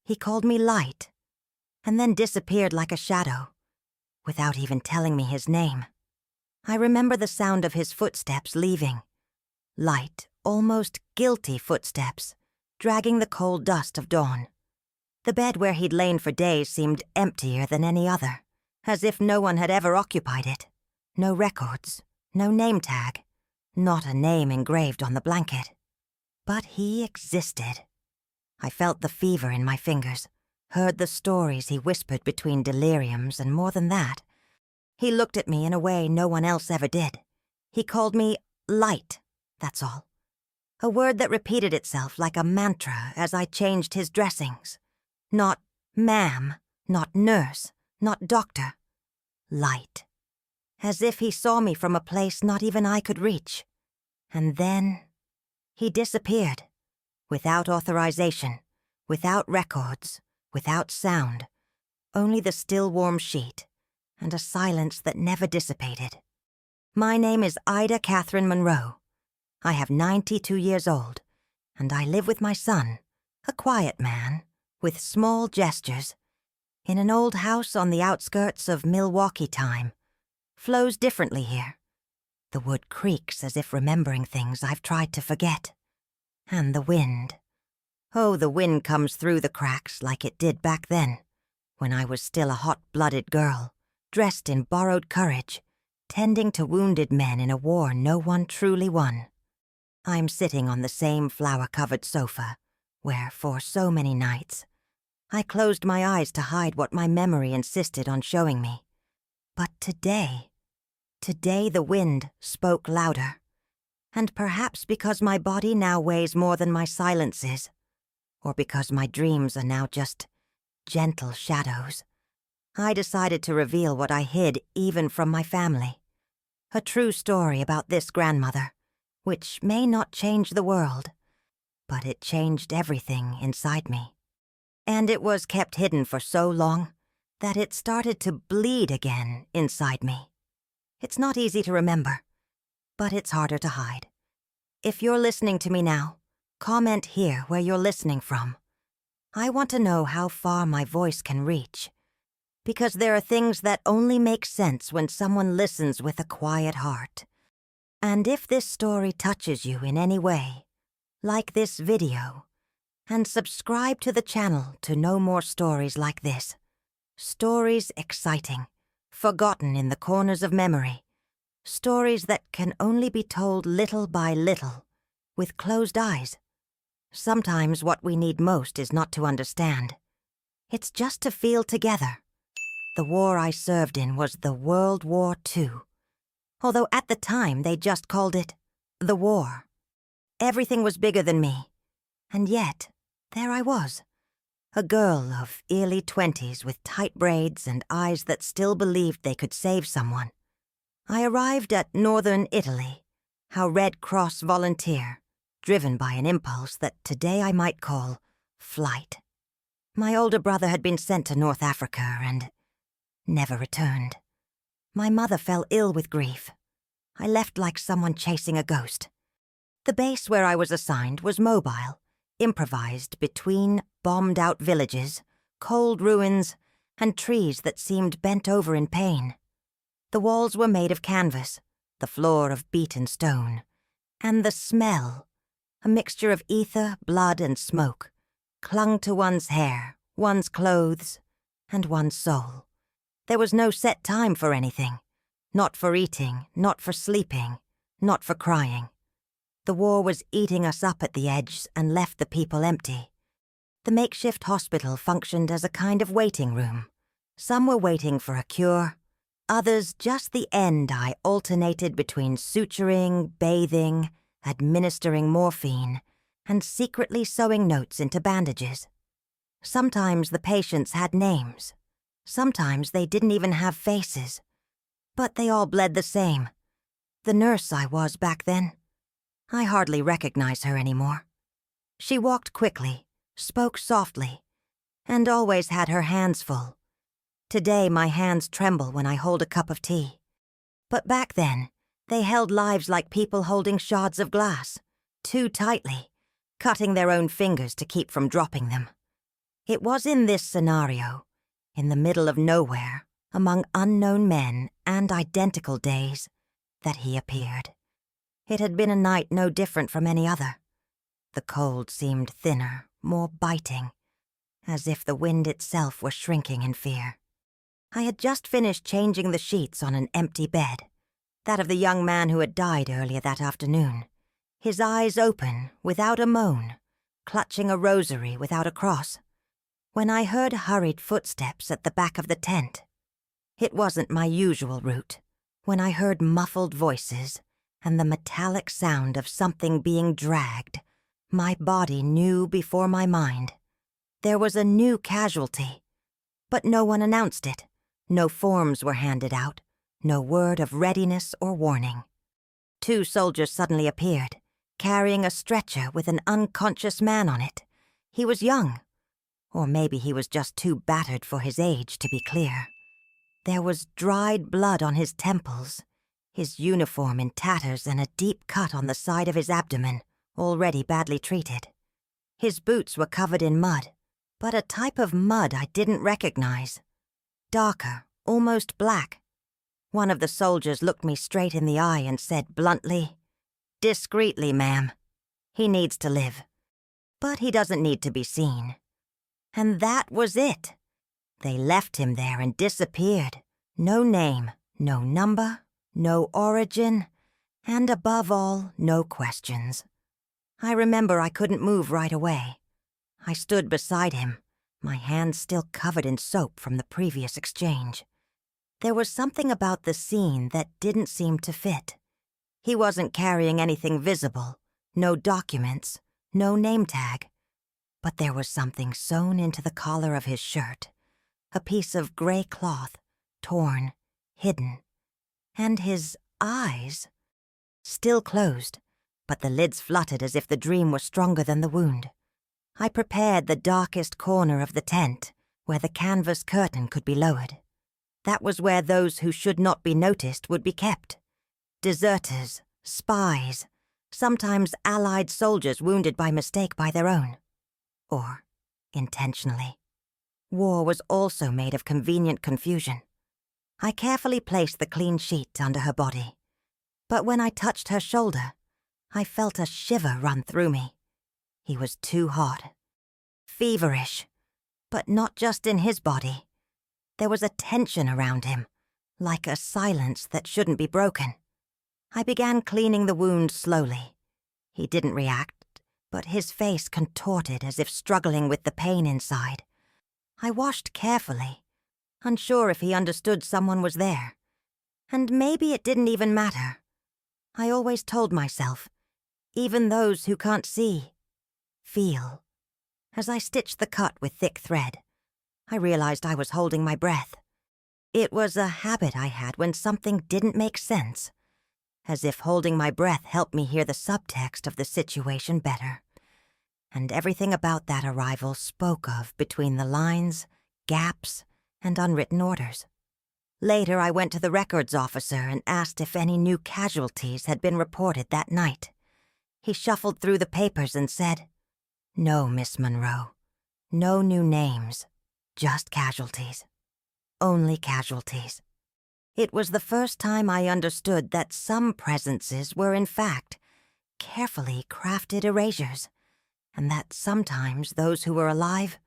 He called me Light, and then disappeared like a shadow, without even telling me his name. I remember the sound of his footsteps leaving. Light, almost guilty footsteps, dragging the cold dust of dawn. The bed where he'd lain for days seemed emptier than any other, as if no one had ever occupied it. No records, no name tag, not a name engraved on the blanket. But he existed. I felt the fever in my fingers, heard the stories he whispered between deliriums, and more than that, he looked at me in a way no one else ever did. He called me Light, that's all. A word that repeated itself like a mantra as I changed his dressings. Not ma'am, not nurse, not doctor. Light. As if he saw me from a place not even I could reach. And then he disappeared. Without authorization, without records, without sound. Only the still warm sheet, and a silence that never dissipated. My name is Ida Catherine Monroe. I have 92 years old, and I live with my son, a quiet man, with small gestures, in an old house on the outskirts of Milwaukee time. Flows differently here. The wood creaks as if remembering things I've tried to forget. And the wind. Oh, the wind comes through the cracks like it did back then, when I was still a hot-blooded girl, dressed in borrowed courage, tending to wounded men in a war no one truly won. I'm sitting on the same flower-covered sofa, where, for so many nights, I closed my eyes to hide what my memory insisted on showing me. But today the wind spoke louder. And perhaps because my body now weighs more than my silences, or because my dreams are now just gentle shadows, I decided to reveal what I hid even from my family. A true story about this grandmother, which may not change the world, but it changed everything inside me. And it was kept hidden for so long that it started to bleed again inside me. It's not easy to remember, but it's harder to hide. If you're listening to me now, comment here where you're listening from. I want to know how far my voice can reach, because there are things that only make sense when someone listens with a quiet heart. And if this story touches you in any way, like this video, and subscribe to the channel to know more stories like this. Stories exciting, forgotten in the corners of memory. Stories that can only be told little by little, with closed eyes. Sometimes what we need most is not to understand. It's just to feel together. The war I served in was the World War II. Although at the time they just called it the war. Everything was bigger than me. And yet, there I was. A girl of early 20s with tight braids and eyes that still believed they could save someone. I arrived at northern Italy, a Red Cross volunteer, driven by an impulse that today I might call flight. My older brother had been sent to North Africa and never returned. My mother fell ill with grief. I left like someone chasing a ghost. The base where I was assigned was mobile, improvised between bombed-out villages, cold ruins, and trees that seemed bent over in pain. The walls were made of canvas, the floor of beaten stone, and the smell, a mixture of ether, blood, and smoke, clung to one's hair, one's clothes, and one's soul. There was no set time for anything, not for eating, not for sleeping, not for crying. The war was eating us up at the edge and left the people empty. The makeshift hospital functioned as a kind of waiting room. Some were waiting for a cure, others just the end I alternated between suturing, bathing, administering morphine, and secretly sewing notes into bandages. Sometimes the patients had names. Sometimes they didn't even have faces. But they all bled the same. The nurse I was back then, I hardly recognize her anymore. She walked quickly, spoke softly, and always had her hands full. Today my hands tremble when I hold a cup of tea. But back then, they held lives like people holding shards of glass, too tightly, cutting their own fingers to keep from dropping them. It was in this scenario, in the middle of nowhere, among unknown men and identical days, that he appeared. It had been a night no different from any other. The cold seemed thinner, more biting, as if the wind itself were shrinking in fear. I had just finished changing the sheets on an empty bed, that of the young man who had died earlier that afternoon, his eyes open, without a moan, clutching a rosary without a cross, when I heard hurried footsteps at the back of the tent. It wasn't my usual route. When I heard muffled voices and the metallic sound of something being dragged, my body knew before my mind. There was a new casualty, but no one announced it. No forms were handed out, no word of readiness or warning. 2 soldiers suddenly appeared, carrying a stretcher with an unconscious man on it. He was young, or maybe he was just too battered for his age to be clear. There was dried blood on his temples, his uniform in tatters and a deep cut on the side of his abdomen, already badly treated. His boots were covered in mud, but a type of mud I didn't recognize. Darker, almost black. One of the soldiers looked me straight in the eye and said bluntly, "Discreetly, ma'am. He needs to live. But he doesn't need to be seen." And that was it. They left him there and disappeared. No name, no number, no origin, and above all, no questions. I remember I couldn't move right away. I stood beside him, my hands still covered in soap from the previous exchange. There was something about the scene that didn't seem to fit. He wasn't carrying anything visible, no documents, no name tag. But there was something sewn into the collar of his shirt, a piece of gray cloth, torn, hidden. And his eyes, still closed, but the lids fluttered as if the dream were stronger than the wound. I prepared the darkest corner of the tent, where the canvas curtain could be lowered. That was where those who should not be noticed would be kept. Deserters, spies, sometimes allied soldiers wounded by mistake by their own. Or intentionally. War was also made of convenient confusion. I carefully placed the clean sheet under her body, but when I touched her shoulder, I felt a shiver run through me. He was too hot. Feverish, but not just in his body. There was a tension around him, like a silence that shouldn't be broken. I began cleaning the wound slowly. He didn't react, but his face contorted as if struggling with the pain inside. I washed carefully, unsure if he understood someone was there. And maybe it didn't even matter. I always told myself, even those who can't see, feel. As I stitched the cut with thick thread, I realized I was holding my breath. It was a habit I had when something didn't make sense, as if holding my breath helped me hear the subtext of the situation better. And everything about that arrival spoke of between the lines, gaps, and unwritten orders. Later, I went to the records officer and asked if any new casualties had been reported that night. He shuffled through the papers and said, "No, Miss Monroe. No new names. Just casualties. Only casualties." It was the first time I understood that some presences were in fact carefully crafted erasures, and that sometimes those who were alive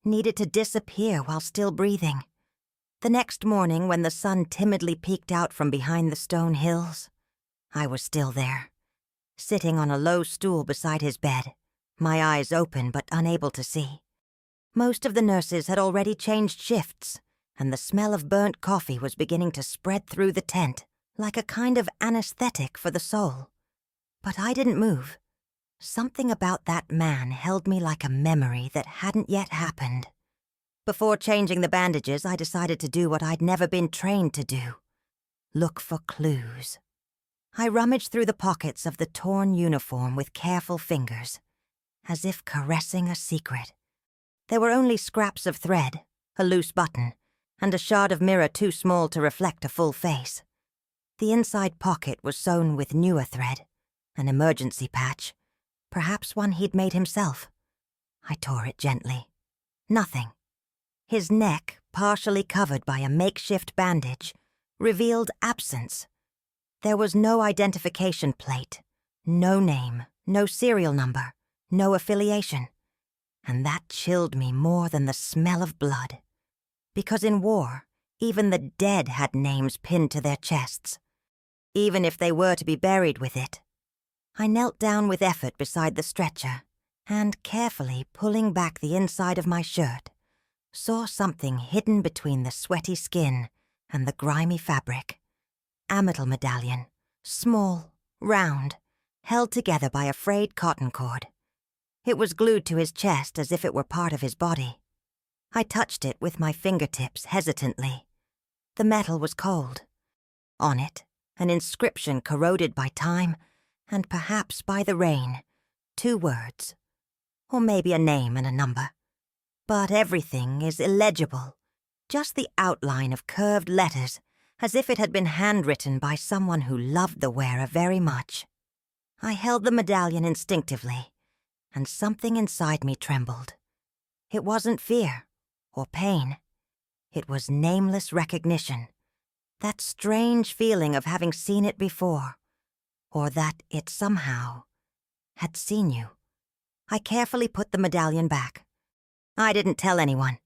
needed to disappear while still breathing. The next morning, when the sun timidly peeked out from behind the stone hills, I was still there, sitting on a low stool beside his bed, my eyes open but unable to see. Most of the nurses had already changed shifts, and the smell of burnt coffee was beginning to spread through the tent like a kind of anesthetic for the soul. But I didn't move. Something about that man held me like a memory that hadn't yet happened. Before changing the bandages, I decided to do what I'd never been trained to do: look for clues. I rummaged through the pockets of the torn uniform with careful fingers, as if caressing a secret. There were only scraps of thread, a loose button, and a shard of mirror too small to reflect a full face. The inside pocket was sewn with newer thread, an emergency patch, perhaps one he'd made himself. I tore it gently. Nothing. His neck, partially covered by a makeshift bandage, revealed absence. There was no identification plate, no name, no serial number, no affiliation. And that chilled me more than the smell of blood. Because in war, even the dead had names pinned to their chests, even if they were to be buried with it. I knelt down with effort beside the stretcher, and carefully pulling back the inside of my shirt, saw something hidden between the sweaty skin and the grimy fabric. Amital medallion, small, round, held together by a frayed cotton cord. It was glued to his chest as if it were part of his body. I touched it with my fingertips hesitantly. The metal was cold. On it, an inscription corroded by time and perhaps by the rain. 2 words. Or maybe a name and a number. But everything is illegible. Just the outline of curved letters, as if it had been handwritten by someone who loved the wearer very much. I held the medallion instinctively, and something inside me trembled. It wasn't fear or pain. It was nameless recognition. That strange feeling of having seen it before, or that it somehow had seen you. I carefully put the medallion back. I didn't tell anyone.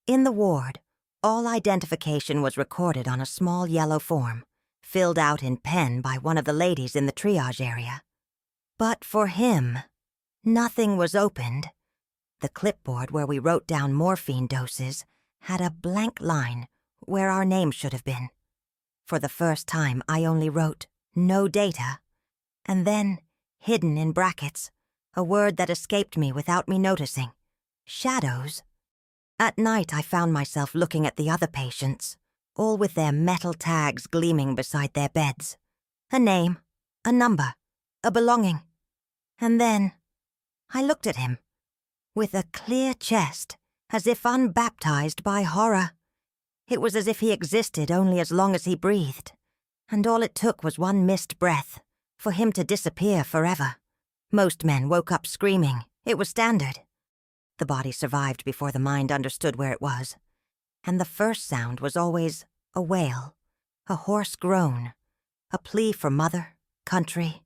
In the ward, all identification was recorded on a small yellow form, filled out in pen by one of the ladies in the triage area. But for him, nothing was opened. The clipboard where we wrote down morphine doses had a blank line where our name should have been. For the first time, I only wrote, "No data," and then, hidden in brackets, a word that escaped me without me noticing. Shadows. At night, I found myself looking at the other patients, all with their metal tags gleaming beside their beds. A name, a number, a belonging. And then, I looked at him, with a clear chest, as if unbaptized by horror. It was as if he existed only as long as he breathed, and all it took was one missed breath for him to disappear forever. Most men woke up screaming. It was standard. The body survived before the mind understood where it was, and the first sound was always a wail, a hoarse groan, a plea for mother, country,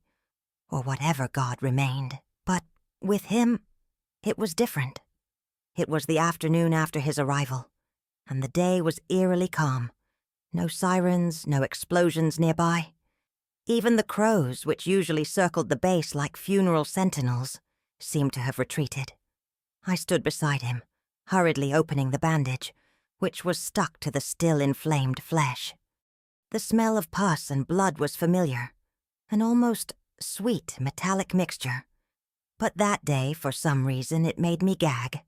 or whatever God remained. But with him, it was different. It was the afternoon after his arrival, and the day was eerily calm. No sirens, no explosions nearby. Even the crows, which usually circled the base like funeral sentinels, seemed to have retreated. I stood beside him, hurriedly opening the bandage, which was stuck to the still inflamed flesh. The smell of pus and blood was familiar, an almost sweet metallic mixture. But that day, for some reason, it made me gag.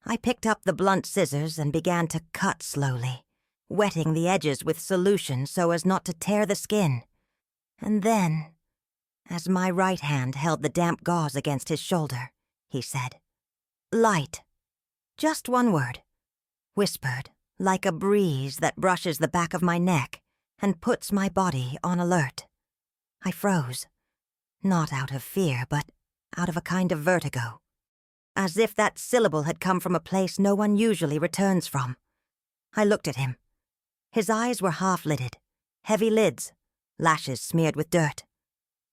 I picked up the blunt scissors and began to cut slowly, wetting the edges with solution so as not to tear the skin. And then, as my right hand held the damp gauze against his shoulder, he said, "Light." Just one word, whispered, like a breeze that brushes the back of my neck and puts my body on alert. I froze, not out of fear, but out of a kind of vertigo, as if that syllable had come from a place no one usually returns from. I looked at him. His eyes were half-lidded, heavy lids, lashes smeared with dirt.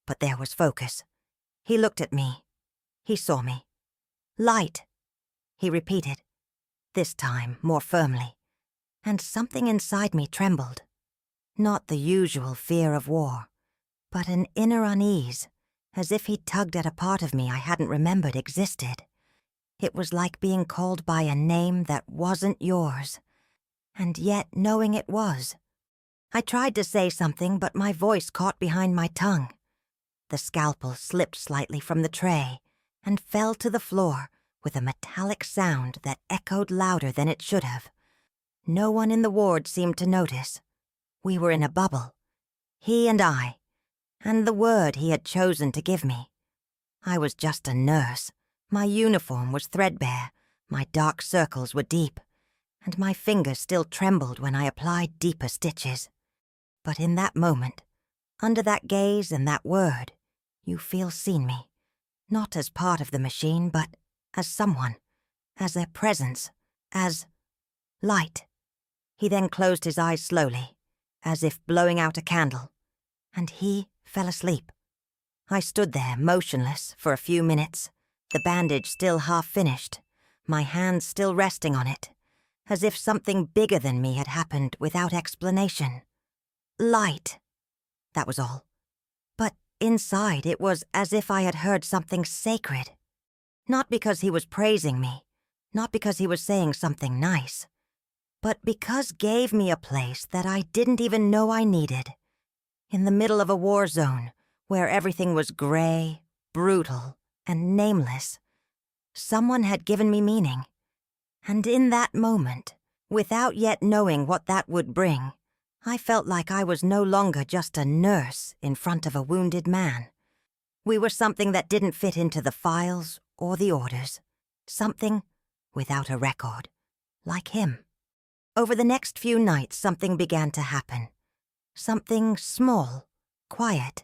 But there was focus. He looked at me. He saw me. "Light," he repeated, this time more firmly, and something inside me trembled. Not the usual fear of war, but an inner unease, as if he tugged at a part of me I hadn't remembered existed. It was like being called by a name that wasn't yours, and yet knowing it was. I tried to say something, but my voice caught behind my tongue. The scalpel slipped slightly from the tray and fell to the floor with a metallic sound that echoed louder than it should have. No one in the ward seemed to notice. We were in a bubble, he and I, and the word he had chosen to give me. I was just a nurse. My uniform was threadbare, my dark circles were deep, and my fingers still trembled when I applied deeper stitches. But in that moment, under that gaze and that word, you feel seen me, not as part of the machine, but as someone, as a presence, as light. He then closed his eyes slowly, as if blowing out a candle, and he fell asleep. I stood there, motionless, for a few minutes, the bandage still half finished, my hands still resting on it, as if something bigger than me had happened without explanation. Light. That was all. But inside it was as if I had heard something sacred. Not because he was praising me, not because he was saying something nice, but because gave me a place that I didn't even know I needed. In the middle of a war zone, where everything was gray, brutal, and nameless, someone had given me meaning. And in that moment, without yet knowing what that would bring, I felt like I was no longer just a nurse in front of a wounded man. We were something that didn't fit into the files or the orders. Something without a record, like him. Over the next few nights, something began to happen. Something small, quiet.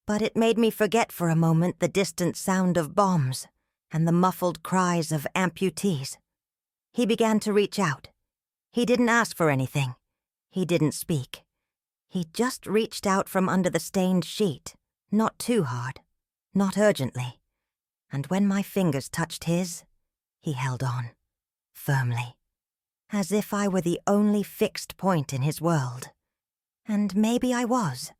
But it made me forget for a moment the distant sound of bombs and the muffled cries of amputees. He began to reach out. He didn't ask for anything. He didn't speak. He just reached out from under the stained sheet, not too hard, not urgently. And when my fingers touched his, he held on, firmly, as if I were the only fixed point in his world. And maybe I was.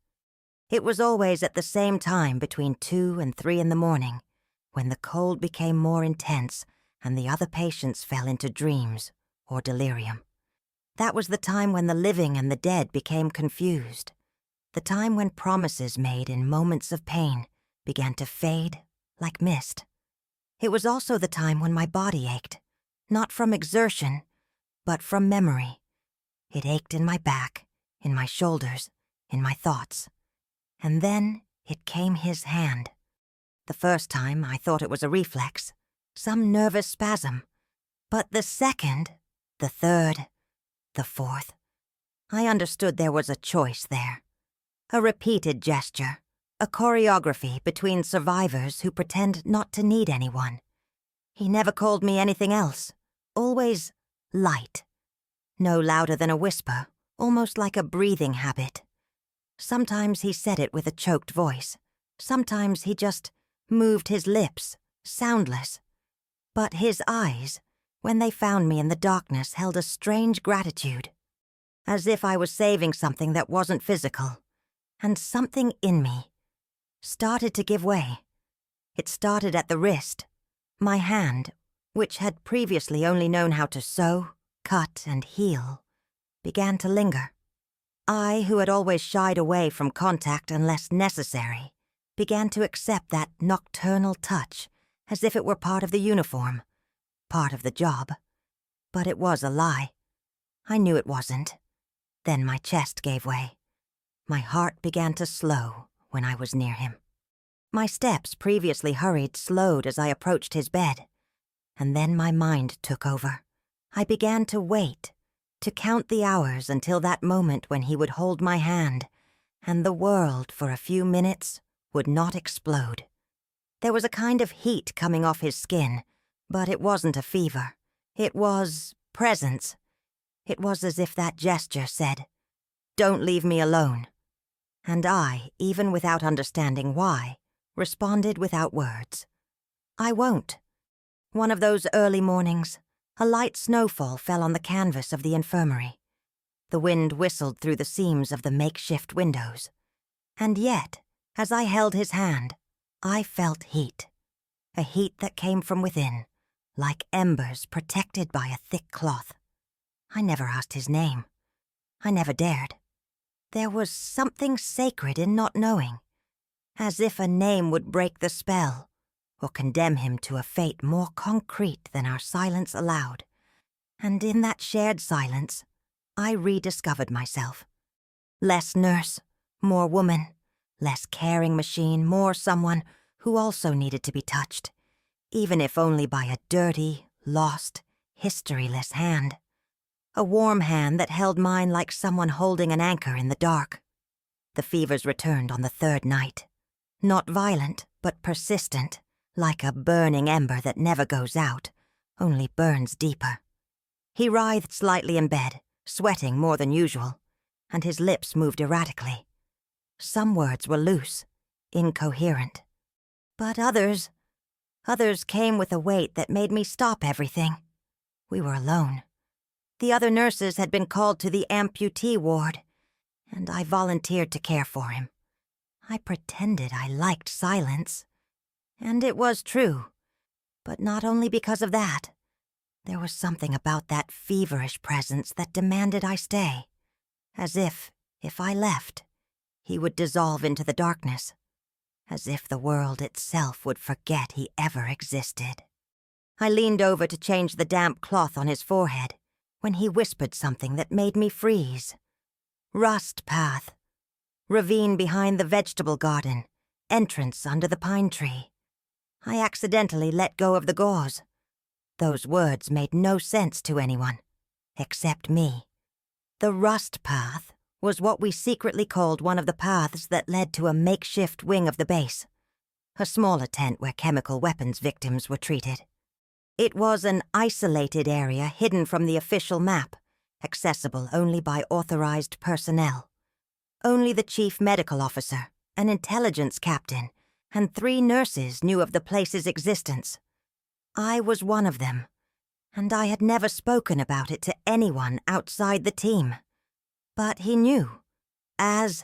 It was always at the same time between 2 and 3 in the morning, when the cold became more intense and the other patients fell into dreams or delirium. That was the time when the living and the dead became confused, the time when promises made in moments of pain began to fade like mist. It was also the time when my body ached, not from exertion, but from memory. It ached in my back, in my shoulders, in my thoughts. And then it came his hand. The first time I thought it was a reflex, some nervous spasm. But the second, the third, the fourth, I understood there was a choice there. A repeated gesture, a choreography between survivors who pretend not to need anyone. He never called me anything else, always light. No louder than a whisper, almost like a breathing habit. Sometimes he said it with a choked voice. Sometimes he just moved his lips, soundless. But his eyes, when they found me in the darkness, held a strange gratitude, as if I was saving something that wasn't physical. And something in me started to give way. It started at the wrist. My hand, which had previously only known how to sew, cut, and heal, began to linger. I, who had always shied away from contact unless necessary, began to accept that nocturnal touch as if it were part of the uniform, part of the job. But it was a lie. I knew it wasn't. Then my chest gave way. My heart began to slow when I was near him. My steps, previously hurried, slowed as I approached his bed. And then my mind took over. I began to wait, to count the hours until that moment when he would hold my hand, and the world, for a few minutes, would not explode. There was a kind of heat coming off his skin, but it wasn't a fever. It was presence. It was as if that gesture said, "Don't leave me alone." And I, even without understanding why, responded without words. "I won't." One of those early mornings, a light snowfall fell on the canvas of the infirmary. The wind whistled through the seams of the makeshift windows. And yet, as I held his hand, I felt heat. A heat that came from within, like embers protected by a thick cloth. I never asked his name. I never dared. There was something sacred in not knowing, as if a name would break the spell, or condemn him to a fate more concrete than our silence allowed. And in that shared silence, I rediscovered myself. Less nurse, more woman, less caring machine, more someone who also needed to be touched, even if only by a dirty, lost, historyless hand. A warm hand that held mine like someone holding an anchor in the dark. The fevers returned on the third night. Not violent, but persistent, like a burning ember that never goes out, only burns deeper. He writhed slightly in bed, sweating more than usual, and his lips moved erratically. Some words were loose, incoherent. But others came with a weight that made me stop everything. We were alone. The other nurses had been called to the amputee ward, and I volunteered to care for him. I pretended I liked silence. And it was true. But not only because of that. There was something about that feverish presence that demanded I stay. As if I left, he would dissolve into the darkness. As if the world itself would forget he ever existed. I leaned over to change the damp cloth on his forehead when he whispered something that made me freeze. Rust path. Ravine behind the vegetable garden. Entrance under the pine tree. I accidentally let go of the gauze. Those words made no sense to anyone, except me. The rust path was what we secretly called one of the paths that led to a makeshift wing of the base, a smaller tent where chemical weapons victims were treated. It was an isolated area hidden from the official map, accessible only by authorized personnel. Only the chief medical officer, an intelligence captain, and 3 nurses knew of the place's existence. I was one of them, and I had never spoken about it to anyone outside the team. But he knew. I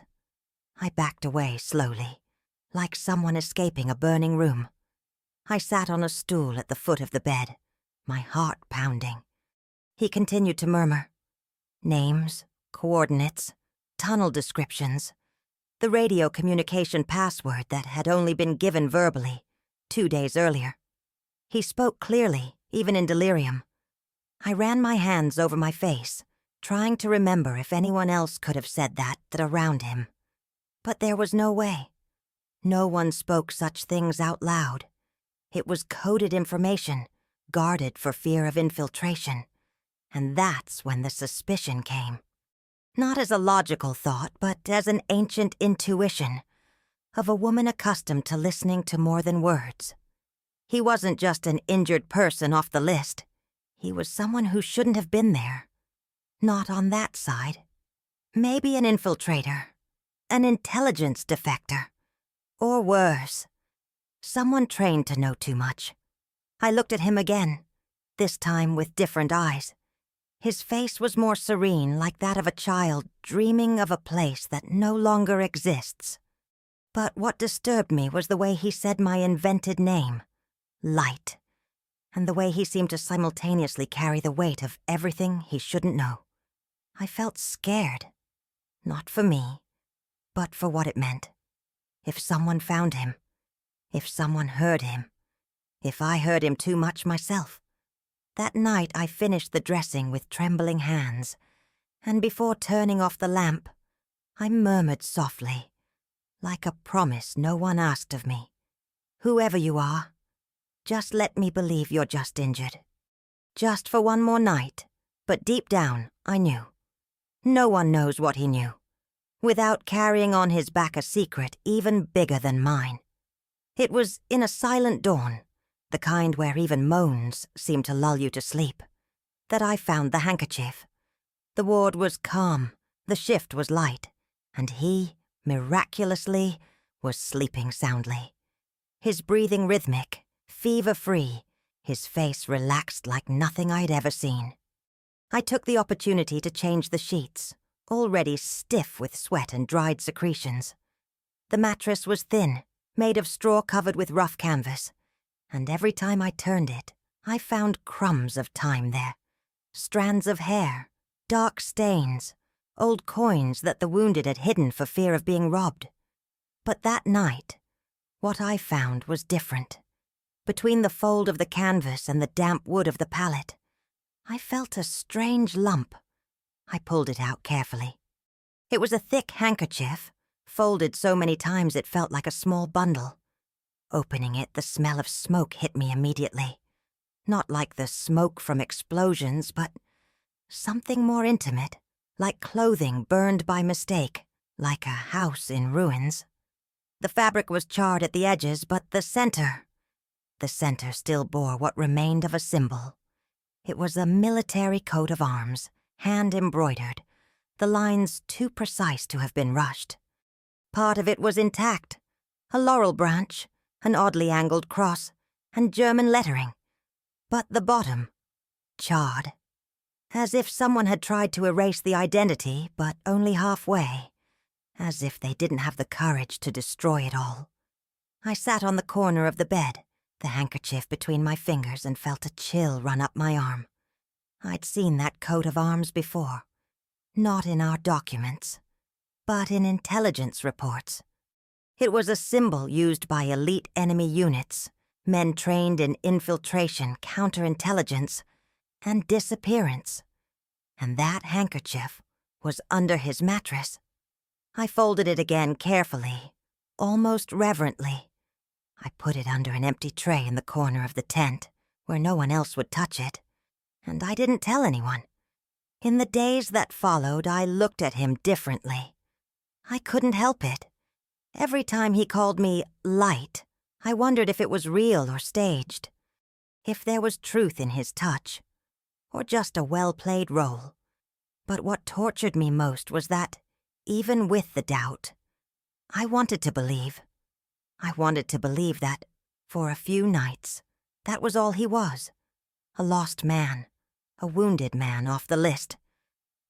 backed away slowly, like someone escaping a burning room. I sat on a stool at the foot of the bed, my heart pounding. He continued to murmur. Names, coordinates, tunnel descriptions, the radio communication password that had only been given verbally, 2 days earlier. He spoke clearly, even in delirium. I ran my hands over my face, trying to remember if anyone else could have said that around him. But there was no way. No one spoke such things out loud. It was coded information, guarded for fear of infiltration. And that's when the suspicion came. Not as a logical thought, but as an ancient intuition of a woman accustomed to listening to more than words. He wasn't just an injured person off the list. He was someone who shouldn't have been there. Not on that side. Maybe an infiltrator. An intelligence defector. Or worse. Someone trained to know too much. I looked at him again, this time with different eyes. His face was more serene, like that of a child dreaming of a place that no longer exists. But what disturbed me was the way he said my invented name, Light, and the way he seemed to simultaneously carry the weight of everything he shouldn't know. I felt scared. Not for me, but for what it meant. If someone found him, if someone heard him, if I heard him too much myself. That night I finished the dressing with trembling hands, and before turning off the lamp, I murmured softly, like a promise no one asked of me. Whoever you are, just let me believe you're just injured. Just for one more night, but deep down, I knew. No one knows what he knew, without carrying on his back a secret even bigger than mine. It was in a silent dawn, the kind where even moans seem to lull you to sleep, that I found the handkerchief. The ward was calm, the shift was light, and he, miraculously, was sleeping soundly. His breathing rhythmic, fever-free, his face relaxed like nothing I'd ever seen. I took the opportunity to change the sheets, already stiff with sweat and dried secretions. The mattress was thin, made of straw covered with rough canvas, and every time I turned it, I found crumbs of time there. Strands of hair, dark stains, old coins that the wounded had hidden for fear of being robbed. But that night, what I found was different. Between the fold of the canvas and the damp wood of the pallet, I felt a strange lump. I pulled it out carefully. It was a thick handkerchief, folded so many times it felt like a small bundle. Opening it, the smell of smoke hit me immediately. Not like the smoke from explosions, but something more intimate, like clothing burned by mistake, like a house in ruins. The fabric was charred at the edges, but the center still bore what remained of a symbol. It was a military coat of arms, hand-embroidered, the lines too precise to have been rushed. Part of it was intact, a laurel branch, an oddly angled cross, and German lettering. But the bottom, charred. As if someone had tried to erase the identity, but only halfway. As if they didn't have the courage to destroy it all. I sat on the corner of the bed, the handkerchief between my fingers, and felt a chill run up my arm. I'd seen that coat of arms before. Not in our documents, but in intelligence reports. It was a symbol used by elite enemy units, men trained in infiltration, counterintelligence, and disappearance. And that handkerchief was under his mattress. I folded it again carefully, almost reverently. I put it under an empty tray in the corner of the tent, where no one else would touch it, and I didn't tell anyone. In the days that followed, I looked at him differently. I couldn't help it. Every time he called me light, I wondered if it was real or staged, if there was truth in his touch, or just a well-played role. But what tortured me most was that, even with the doubt, I wanted to believe. I wanted to believe that, for a few nights, that was all he was. A lost man, a wounded man off the list.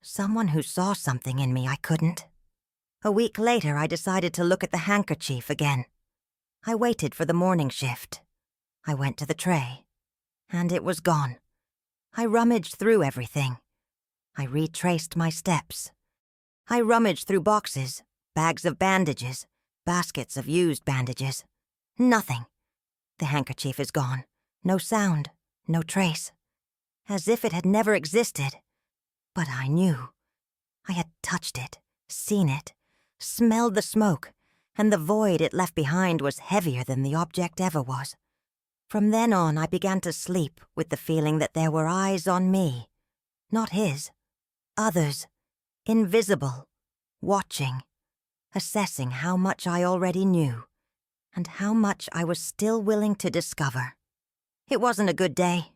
Someone who saw something in me I couldn't. A week later, I decided to look at the handkerchief again. I waited for the morning shift. I went to the tray, and it was gone. I rummaged through everything. I retraced my steps. I rummaged through boxes, bags of bandages, baskets of used bandages. Nothing. The handkerchief is gone. No sound, no trace. As if it had never existed. But I knew. I had touched it, seen it, smelled the smoke, and the void it left behind was heavier than the object ever was. From then on, I began to sleep with the feeling that there were eyes on me. Not his. Others. Invisible. Watching. Assessing how much I already knew, and how much I was still willing to discover. It wasn't a good day.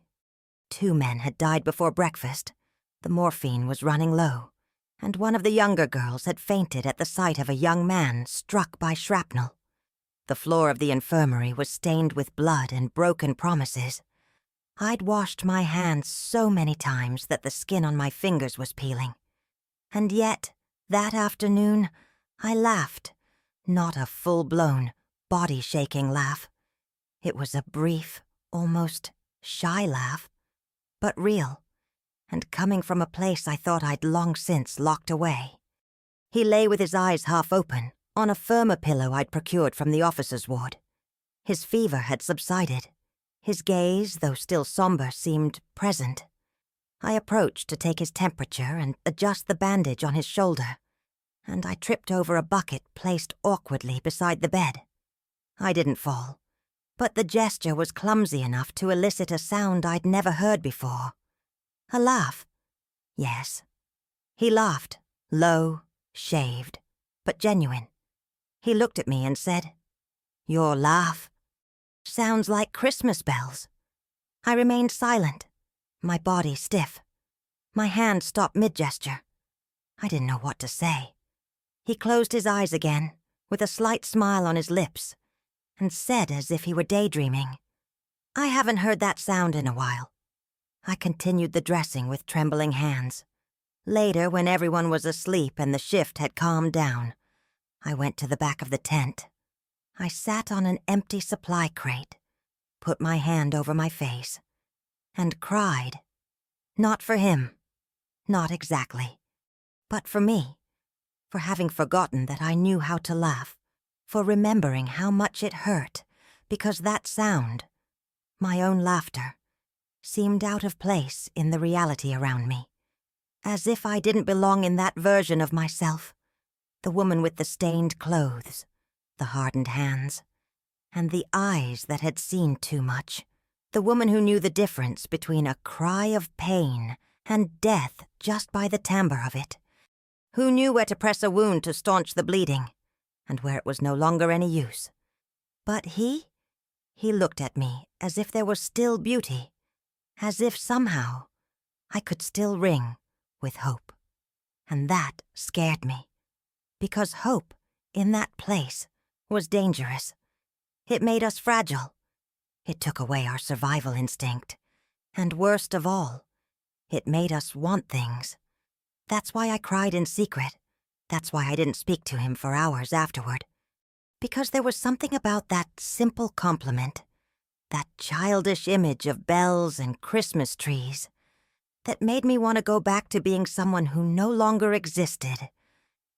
2 men had died before breakfast. The morphine was running low, and one of the younger girls had fainted at the sight of a young man struck by shrapnel. The floor of the infirmary was stained with blood and broken promises. I'd washed my hands so many times that the skin on my fingers was peeling. And yet, that afternoon, I laughed. Not a full-blown, body-shaking laugh. It was a brief, almost shy laugh, but real, and coming from a place I thought I'd long since locked away. He lay with his eyes half open, on a firmer pillow I'd procured from the officers' ward. His fever had subsided. His gaze, though still somber, seemed present. I approached to take his temperature and adjust the bandage on his shoulder, and I tripped over a bucket placed awkwardly beside the bed. I didn't fall, but the gesture was clumsy enough to elicit a sound I'd never heard before. A laugh. Yes. He laughed, low, shaved, but genuine. He looked at me and said, "Your laugh sounds like Christmas bells." I remained silent, my body stiff. My hand stopped mid-gesture. I didn't know what to say. He closed his eyes again, with a slight smile on his lips, and said as if he were daydreaming, "I haven't heard that sound in a while." I continued the dressing with trembling hands. Later, when everyone was asleep and the shift had calmed down, I went to the back of the tent. I sat on an empty supply crate, put my hand over my face, and cried. Not for him. Not exactly. But for me. For having forgotten that I knew how to laugh. For remembering how much it hurt, because that sound, my own laughter, seemed out of place in the reality around me. As if I didn't belong in that version of myself. The woman with the stained clothes, the hardened hands, and the eyes that had seen too much. The woman who knew the difference between a cry of pain and death just by the timbre of it. Who knew where to press a wound to staunch the bleeding, and where it was no longer any use. But he looked at me as if there was still beauty, as if somehow I could still ring with hope. And that scared me, because hope in that place was dangerous. It made us fragile. It took away our survival instinct. And worst of all, it made us want things. That's why I cried in secret. That's why I didn't speak to him for hours afterward. Because there was something about that simple compliment, that childish image of bells and Christmas trees, that made me want to go back to being someone who no longer existed.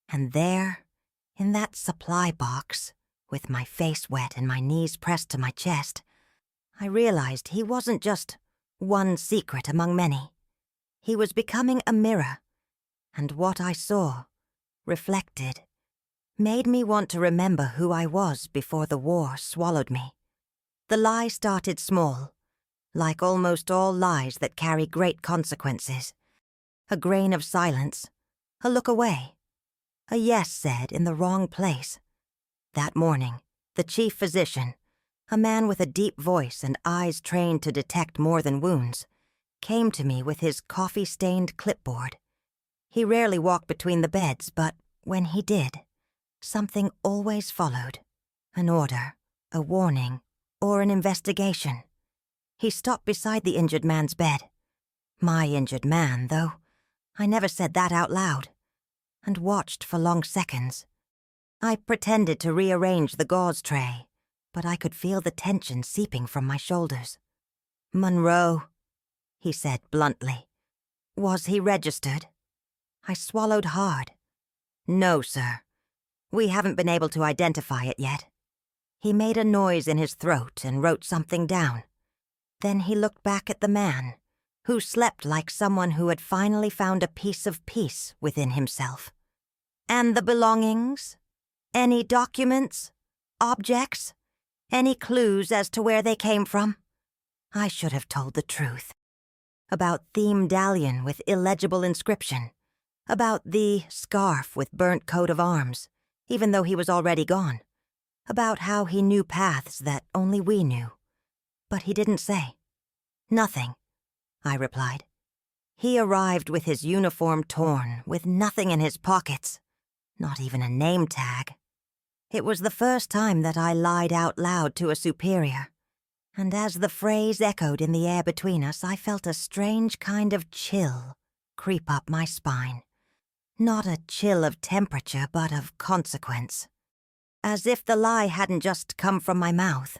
And there, in that supply box, with my face wet and my knees pressed to my chest, I realized he wasn't just one secret among many. He was becoming a mirror, and what I saw, reflected, made me want to remember who I was before the war swallowed me. The lie started small, like almost all lies that carry great consequences. A grain of silence, a look away, a yes said in the wrong place. That morning, the chief physician, a man with a deep voice and eyes trained to detect more than wounds, came to me with his coffee-stained clipboard. He rarely walked between the beds, but when he did, something always followed. An order, a warning, or an investigation. He stopped beside the injured man's bed. My injured man, though. I never said that out loud. And watched for long seconds. I pretended to rearrange the gauze tray, but I could feel the tension seeping from my shoulders. "Monroe," he said bluntly. "Was he registered?" I swallowed hard. "No, sir. We haven't been able to identify it yet." He made a noise in his throat and wrote something down. Then he looked back at the man, who slept like someone who had finally found a piece of peace within himself. "And the belongings? Any documents? Objects? Any clues as to where they came from?" I should have told the truth. About the medallion with illegible inscription. About the scarf with burnt coat of arms, even though he was already gone. About how he knew paths that only we knew. But he didn't say. "Nothing," I replied. He arrived with his uniform torn, with nothing in his pockets. Not even a name tag. It was the first time that I lied out loud to a superior. And as the phrase echoed in the air between us, I felt a strange kind of chill creep up my spine. Not a chill of temperature, but of consequence. As if the lie hadn't just come from my mouth,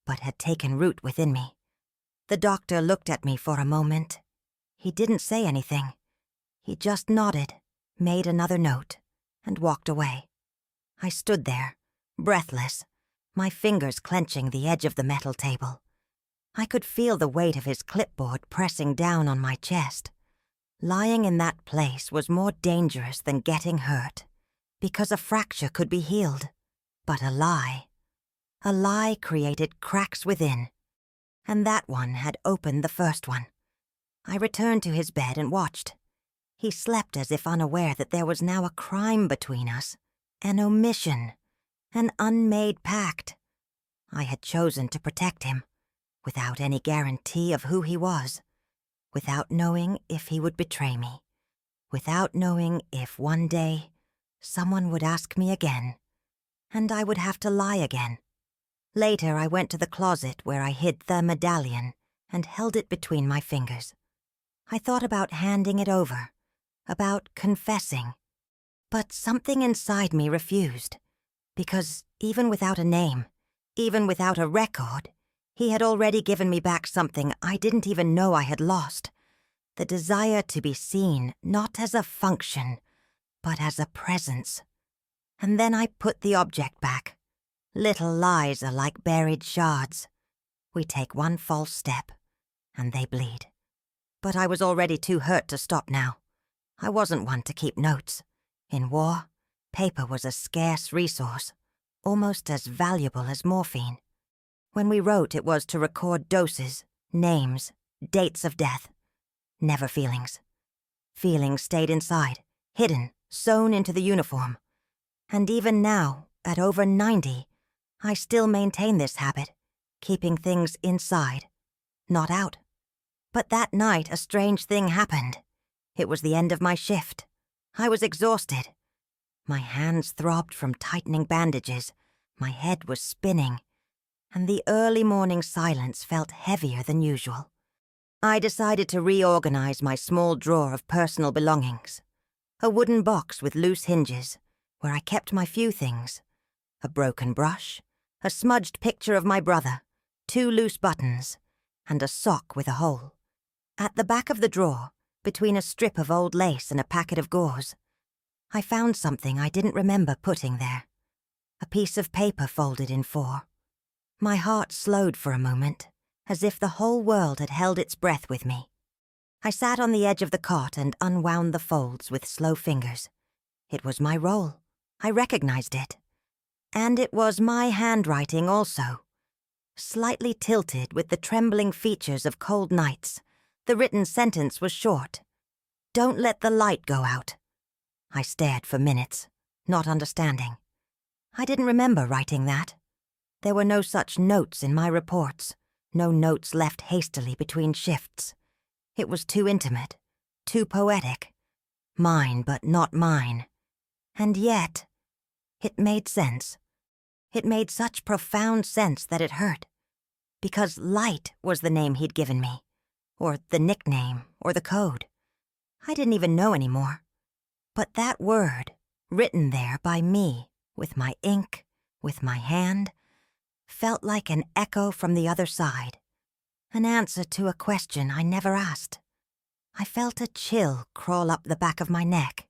but had taken root within me. The doctor looked at me for a moment. He didn't say anything. He just nodded, made another note, and walked away. I stood there, breathless, my fingers clenching the edge of the metal table. I could feel the weight of his clipboard pressing down on my chest. Lying in that place was more dangerous than getting hurt, because a fracture could be healed. But a lie created cracks within, and that one had opened the first one. I returned to his bed and watched. He slept as if unaware that there was now a crime between us, an omission, an unmade pact. I had chosen to protect him, without any guarantee of who he was, without knowing if he would betray me, without knowing if one day someone would ask me again, and I would have to lie again. Later, I went to the closet where I hid the medallion and held it between my fingers. I thought about handing it over, about confessing, but something inside me refused, because even without a name, even without a record, he had already given me back something I didn't even know I had lost, the desire to be seen not as a function, but as a presence. And then I put the object back. Little lies are like buried shards. We take one false step, and they bleed. But I was already too hurt to stop now. I wasn't one to keep notes. In war, paper was a scarce resource, almost as valuable as morphine. When we wrote, it was to record doses, names, dates of death. Never feelings. Feelings stayed inside, hidden, sewn into the uniform. And even now, at over 90, I still maintain this habit, keeping things inside, not out. But that night a strange thing happened. It was the end of my shift. I was exhausted. My hands throbbed from tightening bandages, my head was spinning, and the early morning silence felt heavier than usual. I decided to reorganize my small drawer of personal belongings. A wooden box with loose hinges, where I kept my few things. A broken brush, a smudged picture of my brother, 2 loose buttons, and a sock with a hole. At the back of the drawer, between a strip of old lace and a packet of gauze, I found something I didn't remember putting there. A piece of paper folded in 4. My heart slowed for a moment, as if the whole world had held its breath with me. I sat on the edge of the cot and unwound the folds with slow fingers. It was my roll. I recognized it. And it was my handwriting also. Slightly tilted with the trembling features of cold nights, the written sentence was short. "Don't let the light go out." I stared for minutes, not understanding. I didn't remember writing that. There were no such notes in my reports, no notes left hastily between shifts. It was too intimate, too poetic. Mine, but not mine. And yet, it made sense. It made such profound sense that it hurt. Because Light was the name he'd given me, or the nickname, or the code. I didn't even know anymore. But that word, written there by me, with my ink, with my hand, felt like an echo from the other side, an answer to a question I never asked. I felt a chill crawl up the back of my neck,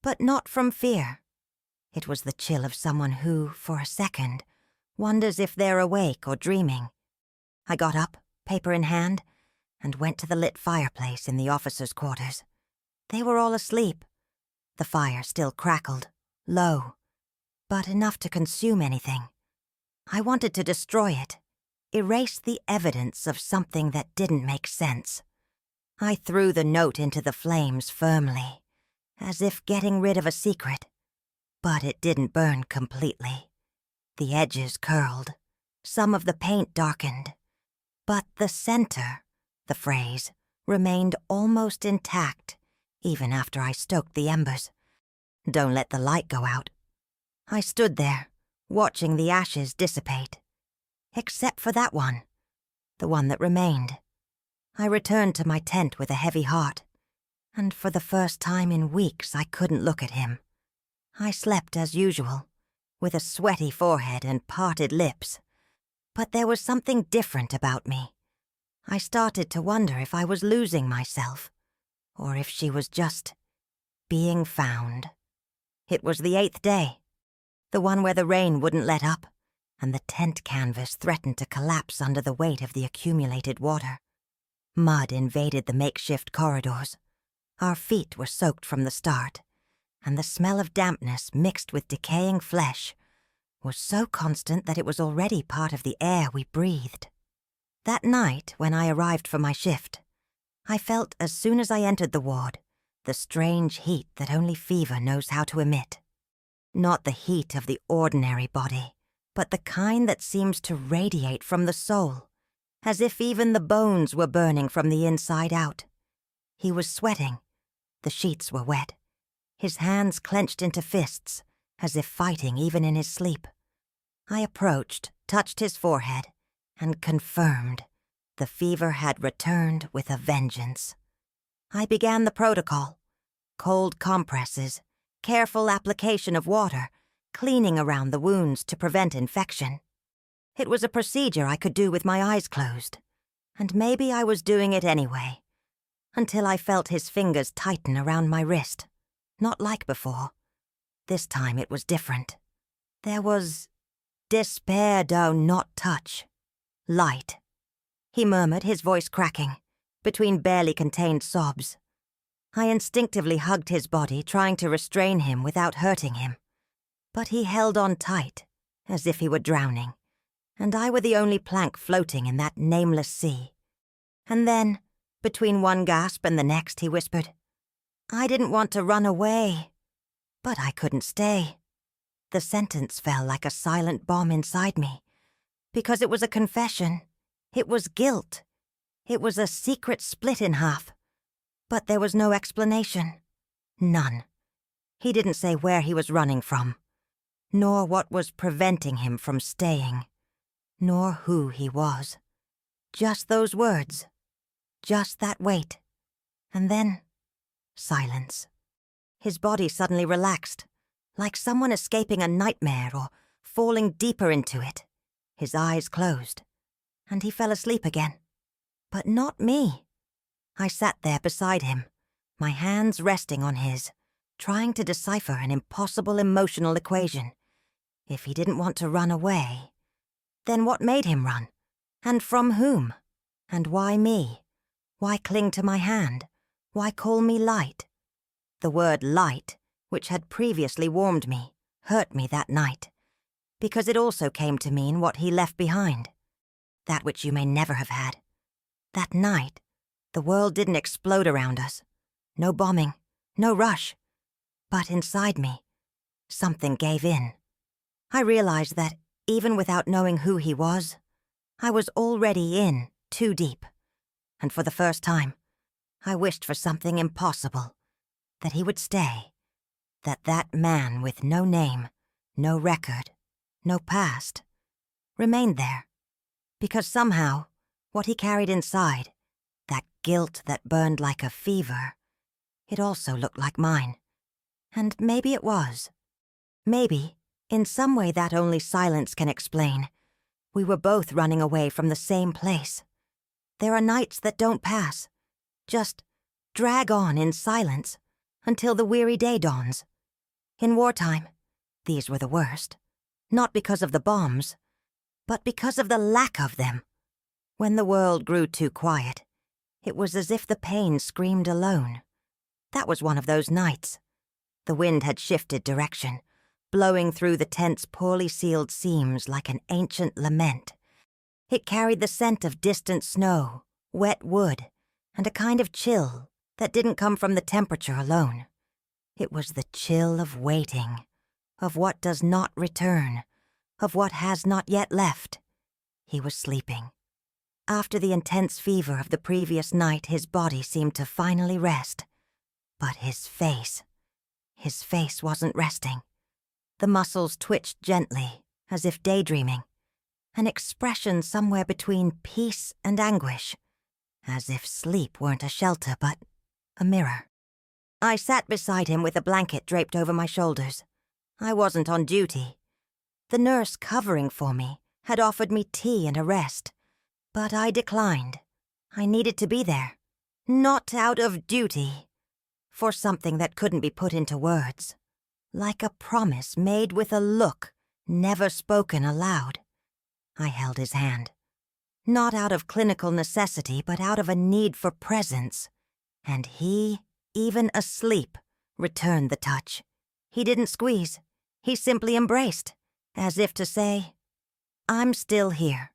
but not from fear. It was the chill of someone who, for a second, wonders if they're awake or dreaming. I got up, paper in hand, and went to the lit fireplace in the officers' quarters. They were all asleep. The fire still crackled, low, but enough to consume anything. I wanted to destroy it, erase the evidence of something that didn't make sense. I threw the note into the flames firmly, as if getting rid of a secret. But it didn't burn completely. The edges curled, some of the paint darkened. But the center, the phrase, remained almost intact, even after I stoked the embers. "Don't let the light go out." I stood there, watching the ashes dissipate. Except for that one, the one that remained. I returned to my tent with a heavy heart, and for the first time in weeks I couldn't look at him. I slept as usual, with a sweaty forehead and parted lips. But there was something different about me. I started to wonder if I was losing myself, or if she was just being found. It was the 8th day, the one where the rain wouldn't let up, and the tent canvas threatened to collapse under the weight of the accumulated water. Mud invaded the makeshift corridors. Our feet were soaked from the start, and the smell of dampness mixed with decaying flesh was so constant that it was already part of the air we breathed. That night, when I arrived for my shift, I felt as soon as I entered the ward the strange heat that only fever knows how to emit. Not the heat of the ordinary body, but the kind that seems to radiate from the soul, as if even the bones were burning from the inside out. He was sweating. The sheets were wet. His hands clenched into fists, as if fighting even in his sleep. I approached, touched his forehead, and confirmed the fever had returned with a vengeance. I began the protocol: cold compresses, careful application of water, cleaning around the wounds to prevent infection. It was a procedure I could do with my eyes closed, and maybe I was doing it anyway, until I felt his fingers tighten around my wrist. Not like before. This time it was different. There was despair, though not touch. Light. He murmured, his voice cracking, between barely contained sobs. I instinctively hugged his body, trying to restrain him without hurting him. But he held on tight, as if he were drowning, and I were the only plank floating in that nameless sea. And then, between one gasp and the next, he whispered, "I didn't want to run away, but I couldn't stay." The sentence fell like a silent bomb inside me, because it was a confession. It was guilt. It was a secret split in half. But there was no explanation. None. He didn't say where he was running from, nor what was preventing him from staying, nor who he was. Just those words. Just that wait. And then, silence. His body suddenly relaxed, like someone escaping a nightmare or falling deeper into it. His eyes closed, and he fell asleep again. But not me. I sat there beside him, my hands resting on his, trying to decipher an impossible emotional equation. If he didn't want to run away, then what made him run? And from whom? And why me? Why cling to my hand? Why call me light? The word light, which had previously warmed me, hurt me that night, because it also came to mean what he left behind. That which you may never have had. That night, the world didn't explode around us. No bombing, no rush. But inside me, something gave in. I realized that, even without knowing who he was, I was already in too deep. And for the first time, I wished for something impossible. That he would stay. That man with no name, no record, no past, remained there. Because somehow, what he carried inside, that guilt that burned like a fever, it also looked like mine. And maybe it was. Maybe, in some way that only silence can explain, we were both running away from the same place. There are nights that don't pass, just drag on in silence until the weary day dawns. In wartime, these were the worst, not because of the bombs, but because of the lack of them. When the world grew too quiet, it was as if the pain screamed alone. That was one of those nights. The wind had shifted direction, blowing through the tent's poorly sealed seams like an ancient lament. It carried the scent of distant snow, wet wood, and a kind of chill that didn't come from the temperature alone. It was the chill of waiting, of what does not return, of what has not yet left. He was sleeping. After the intense fever of the previous night, his body seemed to finally rest. But his face wasn't resting. The muscles twitched gently, as if daydreaming, an expression somewhere between peace and anguish, as if sleep weren't a shelter but a mirror. I sat beside him with a blanket draped over my shoulders. I wasn't on duty. The nurse covering for me had offered me tea and a rest, but I declined. I needed to be there, not out of duty, for something that couldn't be put into words, like a promise made with a look, never spoken aloud. I held his hand, not out of clinical necessity, but out of a need for presence, and he, even asleep, returned the touch. He didn't squeeze. He simply embraced, as if to say, "I'm still here."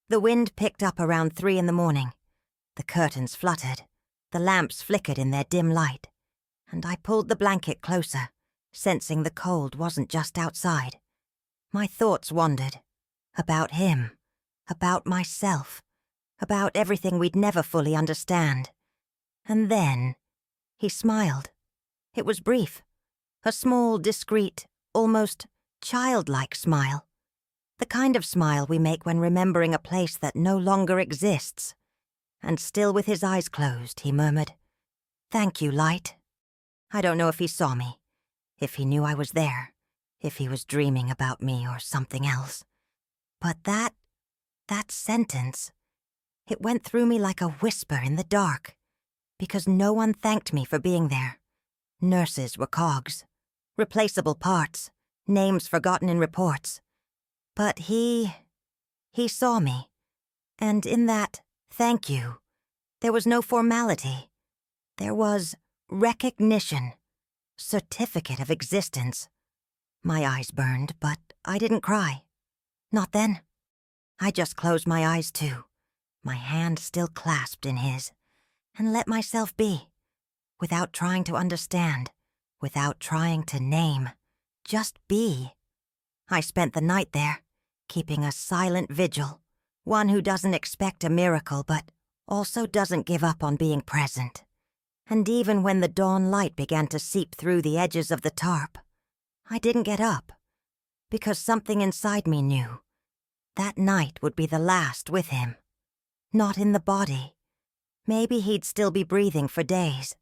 The wind picked up around 3 a.m. The curtains fluttered. The lamps flickered in their dim light, and I pulled the blanket closer, sensing the cold wasn't just outside. My thoughts wandered. About him, about myself, about everything we'd never fully understand. And then, he smiled. It was brief. A small, discreet, almost childlike smile. The kind of smile we make when remembering a place that no longer exists. And still with his eyes closed, he murmured, "Thank you, Light." I don't know if he saw me, if he knew I was there, if he was dreaming about me or something else. But that sentence, it went through me like a whisper in the dark, because no one thanked me for being there. Nurses were cogs, replaceable parts, names forgotten in reports. But he saw me, and in that thank you, there was no formality. There was recognition, certificate of existence. My eyes burned, but I didn't cry. Not then. I just closed my eyes too, my hand still clasped in his, and let myself be, without trying to understand, without trying to name, just be. I spent the night there, keeping a silent vigil, one who doesn't expect a miracle but also doesn't give up on being present. And even when the dawn light began to seep through the edges of the tarp, I didn't get up, because something inside me knew that night would be the last with him. Not in the body. Maybe he'd still be breathing for days.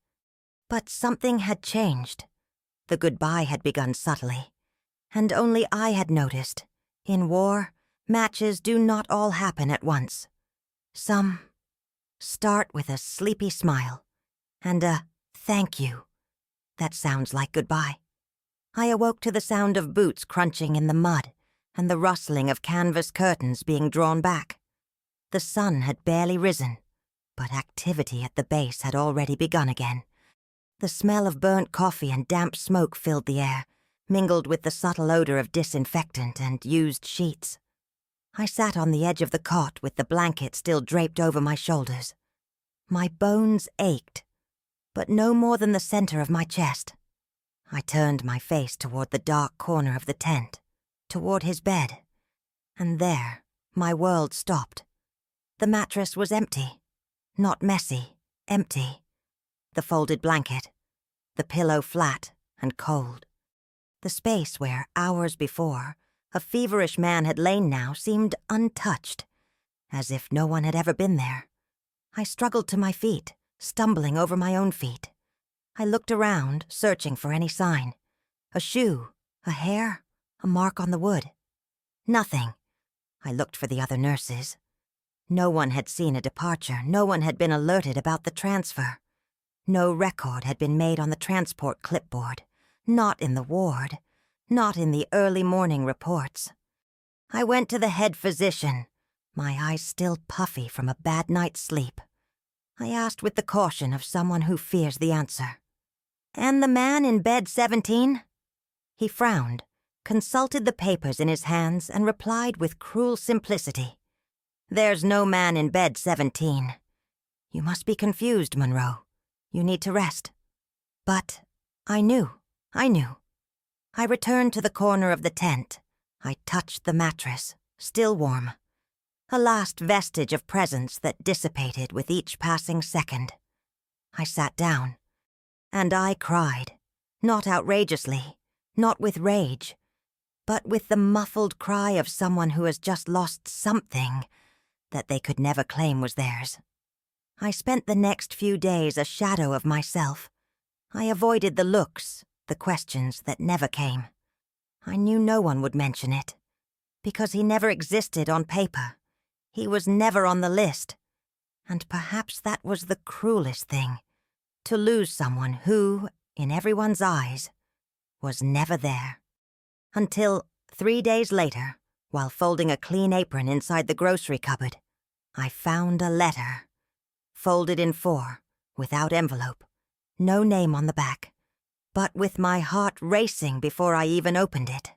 But something had changed. The goodbye had begun subtly, and only I had noticed. In war, matches do not all happen at once. Some start with a sleepy smile and a thank you. That sounds like goodbye. I awoke to the sound of boots crunching in the mud and the rustling of canvas curtains being drawn back. The sun had barely risen, but activity at the base had already begun again. The smell of burnt coffee and damp smoke filled the air, mingled with the subtle odor of disinfectant and used sheets. I sat on the edge of the cot with the blanket still draped over my shoulders. My bones ached, but no more than the center of my chest. I turned my face toward the dark corner of the tent, toward his bed, and there my world stopped. The mattress was empty. Not messy, empty. The folded blanket, the pillow flat and cold. The space where, hours before, a feverish man had lain now seemed untouched, as if no one had ever been there. I struggled to my feet, stumbling over my own feet. I looked around, searching for any sign. A shoe, a hair, a mark on the wood. Nothing. I looked for the other nurses. No one had seen a departure. No one had been alerted about the transfer. No record had been made on the transport clipboard. Not in the ward. Not in the early morning reports. I went to the head physician, my eyes still puffy from a bad night's sleep. I asked with the caution of someone who fears the answer. "And the man in bed 17? He frowned, consulted the papers in his hands, and replied with cruel simplicity. "There's no man in bed 17. You must be confused, Monroe. You need to rest." But I knew. I returned to the corner of the tent. I touched the mattress, still warm. A last vestige of presence that dissipated with each passing second. I sat down, and I cried. Not outrageously, not with rage, but with the muffled cry of someone who has just lost something that they could never claim was theirs. I spent the next few days a shadow of myself. I avoided the looks, the questions that never came. I knew no one would mention it, because he never existed on paper. He was never on the list. And perhaps that was the cruelest thing, to lose someone who, in everyone's eyes, was never there. Until 3 days later, while folding a clean apron inside the grocery cupboard, I found a letter. Folded in 4, without envelope, no name on the back, but with my heart racing before I even opened it.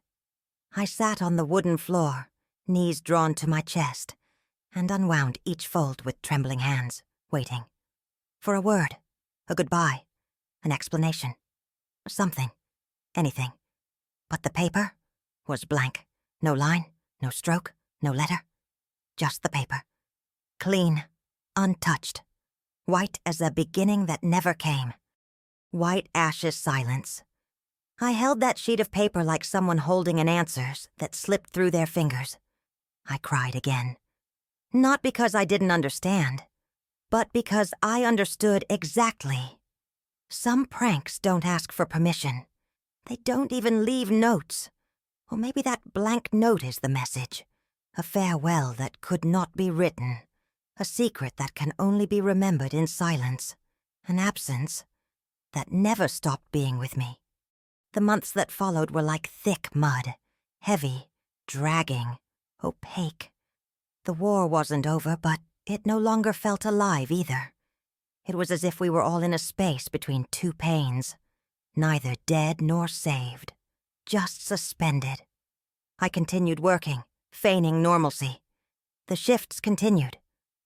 I sat on the wooden floor, knees drawn to my chest, and unwound each fold with trembling hands, waiting. For a word, a goodbye, an explanation, something, anything. But the paper was blank. No line, no stroke, no letter. Just the paper. Clean, untouched. White as a beginning that never came. White ashes silence. I held that sheet of paper like someone holding an answers that slipped through their fingers. I cried again. Not because I didn't understand, but because I understood exactly. Some pranks don't ask for permission. They don't even leave notes. Or maybe that blank note is the message. A farewell that could not be written. A secret that can only be remembered in silence. An absence that never stopped being with me. The months that followed were like thick mud. Heavy, dragging, opaque. The war wasn't over, but it no longer felt alive either. It was as if we were all in a space between two pains. Neither dead nor saved. Just suspended. I continued working, feigning normalcy. The shifts continued.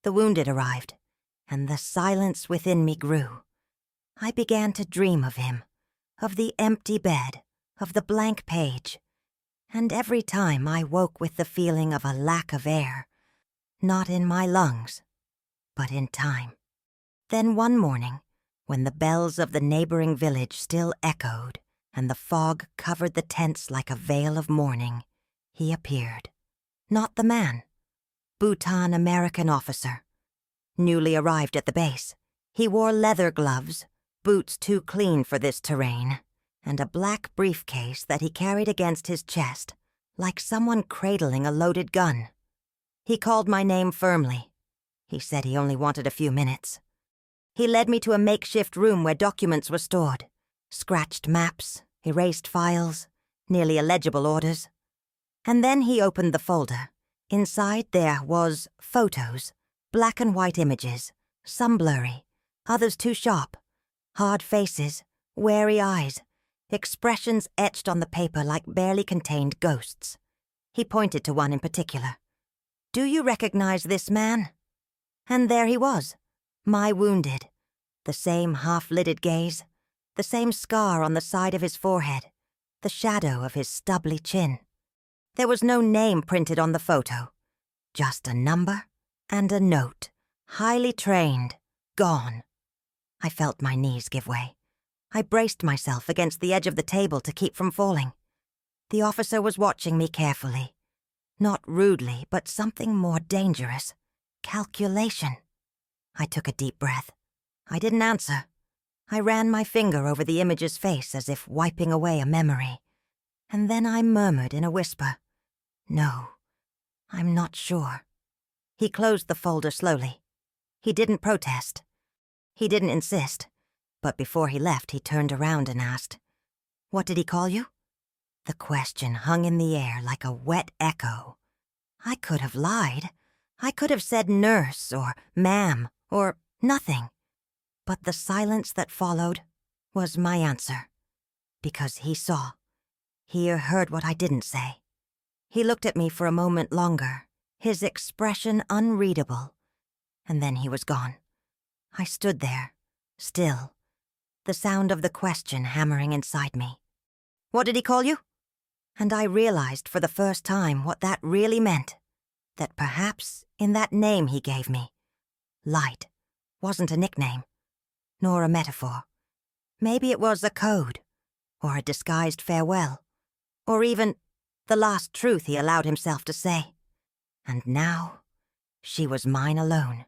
The wounded arrived, and the silence within me grew. I began to dream of him, of the empty bed, of the blank page. And every time I woke with the feeling of a lack of air, not in my lungs, but but in time. Then one morning, when the bells of the neighboring village still echoed and the fog covered the tents like a veil of mourning, he appeared. Not the man. Bhutan American officer. Newly arrived at the base, he wore leather gloves, boots too clean for this terrain, and a black briefcase that he carried against his chest, like someone cradling a loaded gun. He called my name firmly. He said he only wanted a few minutes. He led me to a makeshift room where documents were stored. Scratched maps, erased files, nearly illegible orders. And then he opened the folder. Inside there was photos, black and white images, some blurry, others too sharp, hard faces, wary eyes, expressions etched on the paper like barely contained ghosts. He pointed to one in particular. "Do you recognize this man?" And there he was, my wounded, the same half-lidded gaze, the same scar on the side of his forehead, the shadow of his stubbly chin. There was no name printed on the photo, just a number and a note, highly trained, gone. I felt my knees give way. I braced myself against the edge of the table to keep from falling. The officer was watching me carefully. Not rudely, but something more dangerous. Calculation. I took a deep breath. I didn't answer. I ran my finger over the image's face as if wiping away a memory. And then I murmured in a whisper, "No, I'm not sure." He closed the folder slowly. He didn't protest. He didn't insist. But before he left, he turned around and asked, "What did he call you?" The question hung in the air like a wet echo. I could have lied. I could have said nurse or ma'am or nothing. But the silence that followed was my answer. Because he saw. He heard what I didn't say. He looked at me for a moment longer, his expression unreadable. And then he was gone. I stood there, still, the sound of the question hammering inside me. "What did he call you?" And I realized for the first time what that really meant. That perhaps in that name he gave me, Light, wasn't a nickname, nor a metaphor. Maybe it was a code, or a disguised farewell, or even the last truth he allowed himself to say. And now, she was mine alone.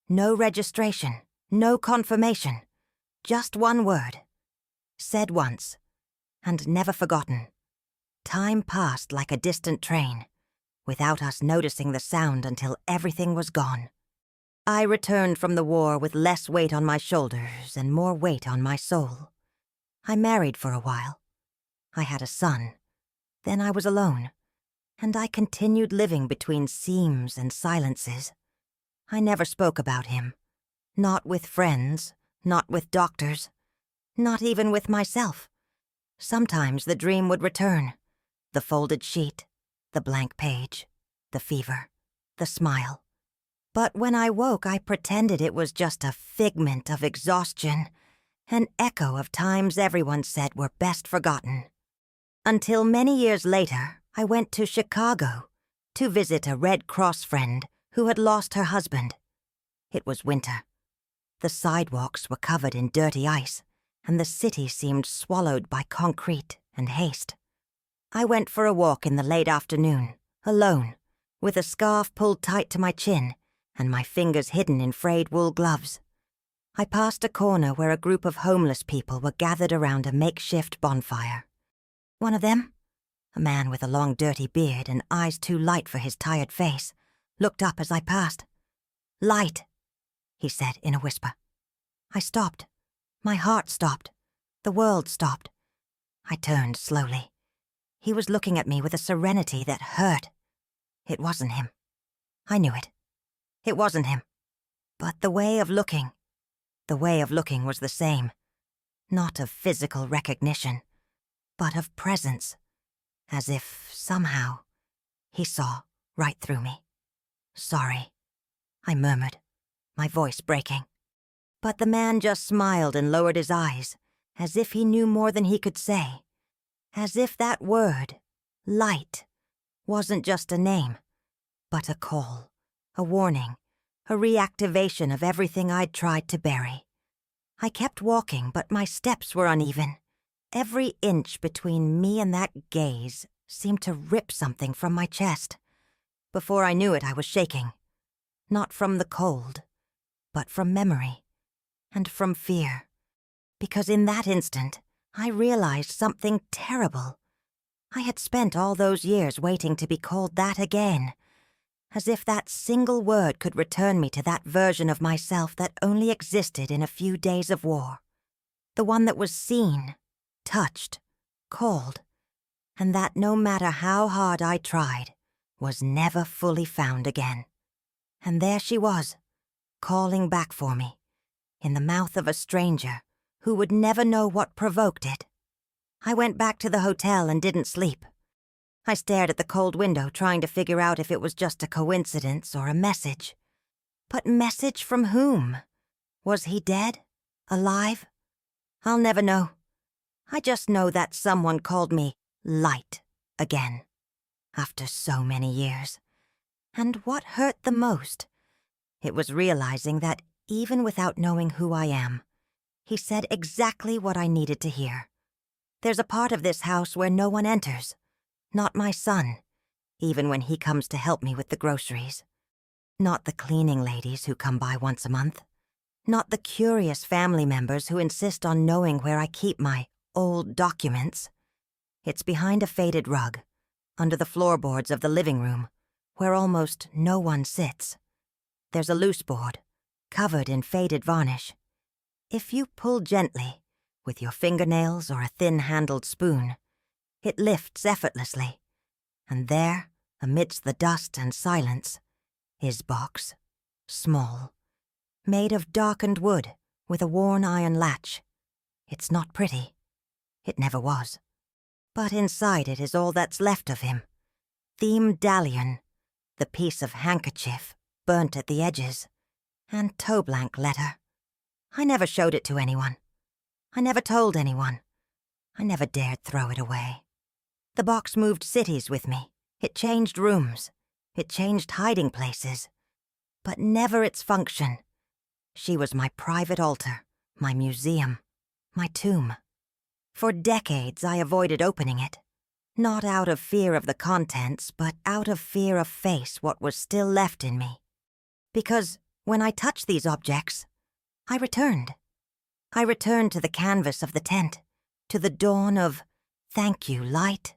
No registration, no confirmation, just one word. Said once, and never forgotten. Time passed like a distant train, without us noticing the sound until everything was gone. I returned from the war with less weight on my shoulders and more weight on my soul. I married for a while. I had a son. Then I was alone, and I continued living between seams and silences. I never spoke about him. Not with friends, not with doctors, not even with myself. Sometimes the dream would return. The folded sheet, the blank page, the fever, the smile. But when I woke, I pretended it was just a figment of exhaustion, an echo of times everyone said were best forgotten. Until many years later, I went to Chicago to visit a Red Cross friend who had lost her husband. It was winter. The sidewalks were covered in dirty ice, and the city seemed swallowed by concrete and haste. I went for a walk in the late afternoon, alone, with a scarf pulled tight to my chin and my fingers hidden in frayed wool gloves. I passed a corner where a group of homeless people were gathered around a makeshift bonfire. One of them, a man with a long dirty beard and eyes too light for his tired face, looked up as I passed. "Light," he said in a whisper. I stopped. My heart stopped. The world stopped. I turned slowly. He was looking at me with a serenity that hurt. It wasn't him. I knew it. It wasn't him. But the way of looking was the same. Not of physical recognition, but of presence. As if, somehow, he saw right through me. "Sorry," I murmured, my voice breaking. But the man just smiled and lowered his eyes, as if he knew more than he could say. As if that word, light, wasn't just a name, but a call, a warning, a reactivation of everything I'd tried to bury. I kept walking, but my steps were uneven. Every inch between me and that gaze seemed to rip something from my chest. Before I knew it, I was shaking. Not from the cold, but from memory, and from fear. Because in that instant, I realized something terrible. I had spent all those years waiting to be called that again, as if that single word could return me to that version of myself that only existed in a few days of war. The one that was seen, touched, called, and that no matter how hard I tried, was never fully found again. And there she was, calling back for me, in the mouth of a stranger who would never know what provoked it. I went back to the hotel and didn't sleep. I stared at the cold window, trying to figure out if it was just a coincidence or a message. But message from whom? Was he dead? Alive? I'll never know. I just know that someone called me Light again, after so many years. And what hurt the most? It was realizing that even without knowing who I am, he said exactly what I needed to hear. There's a part of this house where no one enters. Not my son, even when he comes to help me with the groceries. Not the cleaning ladies who come by once a month. Not the curious family members who insist on knowing where I keep my old documents. It's behind a faded rug, under the floorboards of the living room, where almost no one sits. There's a loose board, covered in faded varnish. If you pull gently, with your fingernails or a thin-handled spoon, it lifts effortlessly. And there, amidst the dust and silence, his box, small, made of darkened wood with a worn iron latch. It's not pretty. It never was. But inside it is all that's left of him. The medallion, the piece of handkerchief burnt at the edges, and toe-blank letter. I never showed it to anyone. I never told anyone. I never dared throw it away. The box moved cities with me. It changed rooms. It changed hiding places. But never its function. She was my private altar, my museum, my tomb. For decades I avoided opening it. Not out of fear of the contents, but out of fear of face what was still left in me. Because when I touched these objects, I returned. I returned to the canvas of the tent, to the dawn of "Thank you, Light,"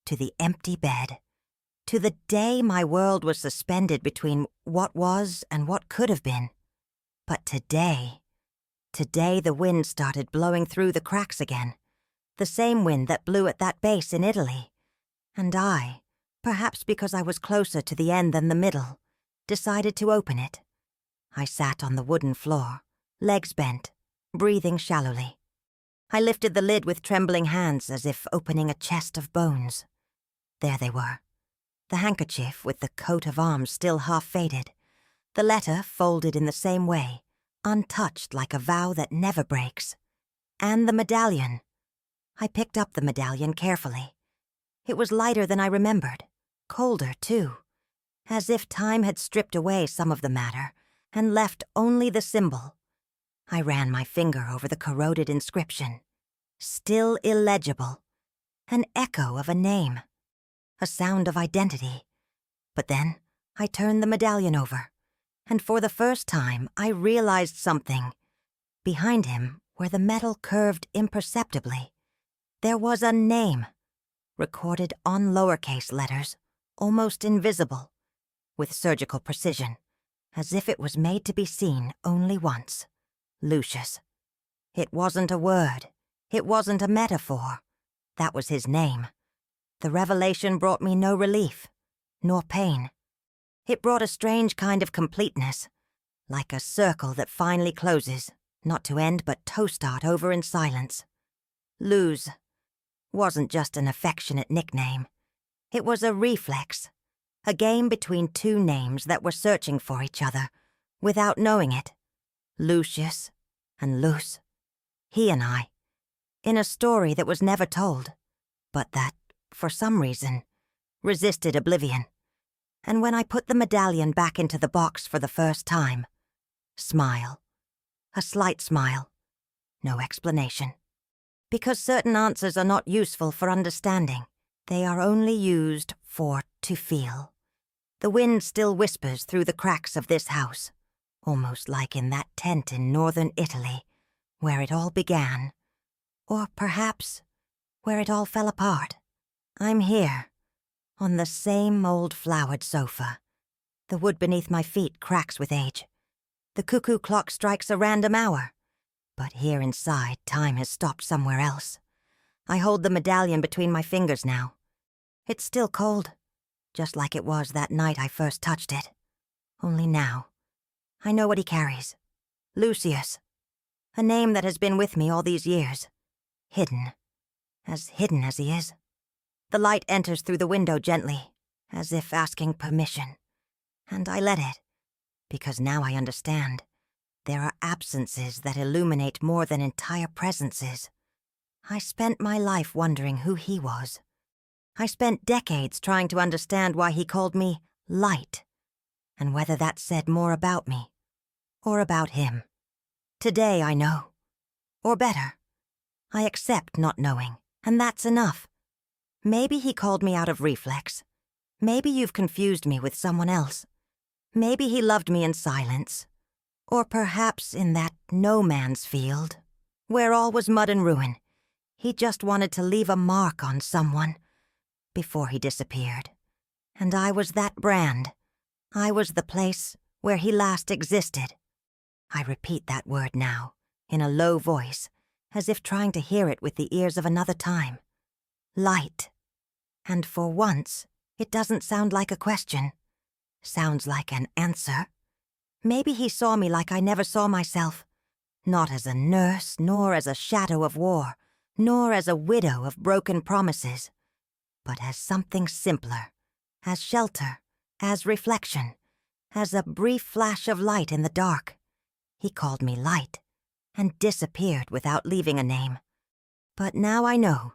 to the empty bed, to the day my world was suspended between what was and what could have been. But today the wind started blowing through the cracks again, the same wind that blew at that base in Italy. And I, perhaps because I was closer to the end than the middle, decided to open it. I sat on the wooden floor, legs bent, breathing shallowly. I lifted the lid with trembling hands as if opening a chest of bones. There they were. The handkerchief with the coat of arms still half faded. The letter folded in the same way, untouched like a vow that never breaks. And the medallion. I picked up the medallion carefully. It was lighter than I remembered, colder too, as if time had stripped away some of the matter and left only the symbol. I ran my finger over the corroded inscription. Still illegible. An echo of a name. A sound of identity. But then I turned the medallion over, and for the first time I realized something. Behind him, where the metal curved imperceptibly, there was a name, recorded on lowercase letters, almost invisible, with surgical precision, as if it was made to be seen only once. Lucius. It wasn't a word. It wasn't a metaphor. That was his name. The revelation brought me no relief, nor pain. It brought a strange kind of completeness, like a circle that finally closes, not to end but to start over in silence. Luz wasn't just an affectionate nickname. It was a reflex, a game between two names that were searching for each other, without knowing it. Lucius and Luce. He and I. In a story that was never told, but that, for some reason, resisted oblivion. And when I put the medallion back into the box for the first time, smile. A slight smile. No explanation. Because certain answers are not useful for understanding. They are only used to feel. The wind still whispers through the cracks of this house, almost like in that tent in northern Italy, where it all began. Or perhaps where it all fell apart. I'm here, on the same old flowered sofa. The wood beneath my feet cracks with age. The cuckoo clock strikes a random hour. But here inside, time has stopped somewhere else. I hold the medallion between my fingers now. It's still cold, just like it was that night I first touched it. Only now, I know what he carries. Lucius. A name that has been with me all these years. Hidden as he is. The light enters through the window gently, as if asking permission. And I let it, because now I understand. There are absences that illuminate more than entire presences. I spent my life wondering who he was. I spent decades trying to understand why he called me Light, and whether that said more about me, or about him. Today I know. Or better, I accept not knowing, and that's enough. Maybe he called me out of reflex. Maybe you've confused me with someone else. Maybe he loved me in silence. Or perhaps in that no man's field, where all was mud and ruin, he just wanted to leave a mark on someone before he disappeared. And I was that brand. I was the place where he last existed. I repeat that word now, in a low voice, as if trying to hear it with the ears of another time. Light. And for once, it doesn't sound like a question. Sounds like an answer. Maybe he saw me like I never saw myself. Not as a nurse, nor as a shadow of war, nor as a widow of broken promises, but as something simpler, as shelter, as reflection, as a brief flash of light in the dark. He called me Light, and disappeared without leaving a name. But now I know.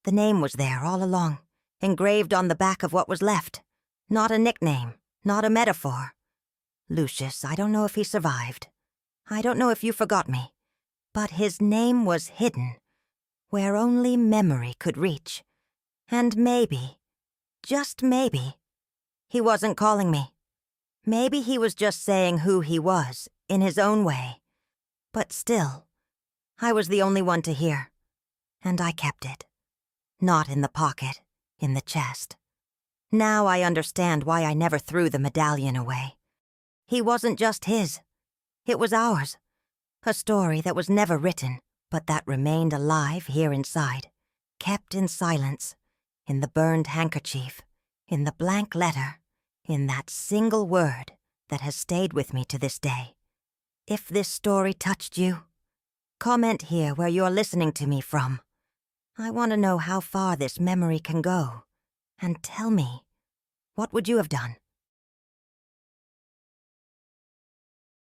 The name was there all along, engraved on the back of what was left. Not a nickname, not a metaphor. Lucius, I don't know if he survived. I don't know if you forgot me. But his name was hidden, where only memory could reach. And maybe, just maybe, he wasn't calling me. Maybe he was just saying who he was, in his own way. But still, I was the only one to hear. And I kept it. Not in the pocket, in the chest. Now I understand why I never threw the medallion away. He wasn't just his. It was ours. A story that was never written, but that remained alive here inside, kept in silence, in the burned handkerchief, in the blank letter, in that single word that has stayed with me to this day. If this story touched you, comment here where you're listening to me from. I want to know how far this memory can go. And tell me, what would you have done?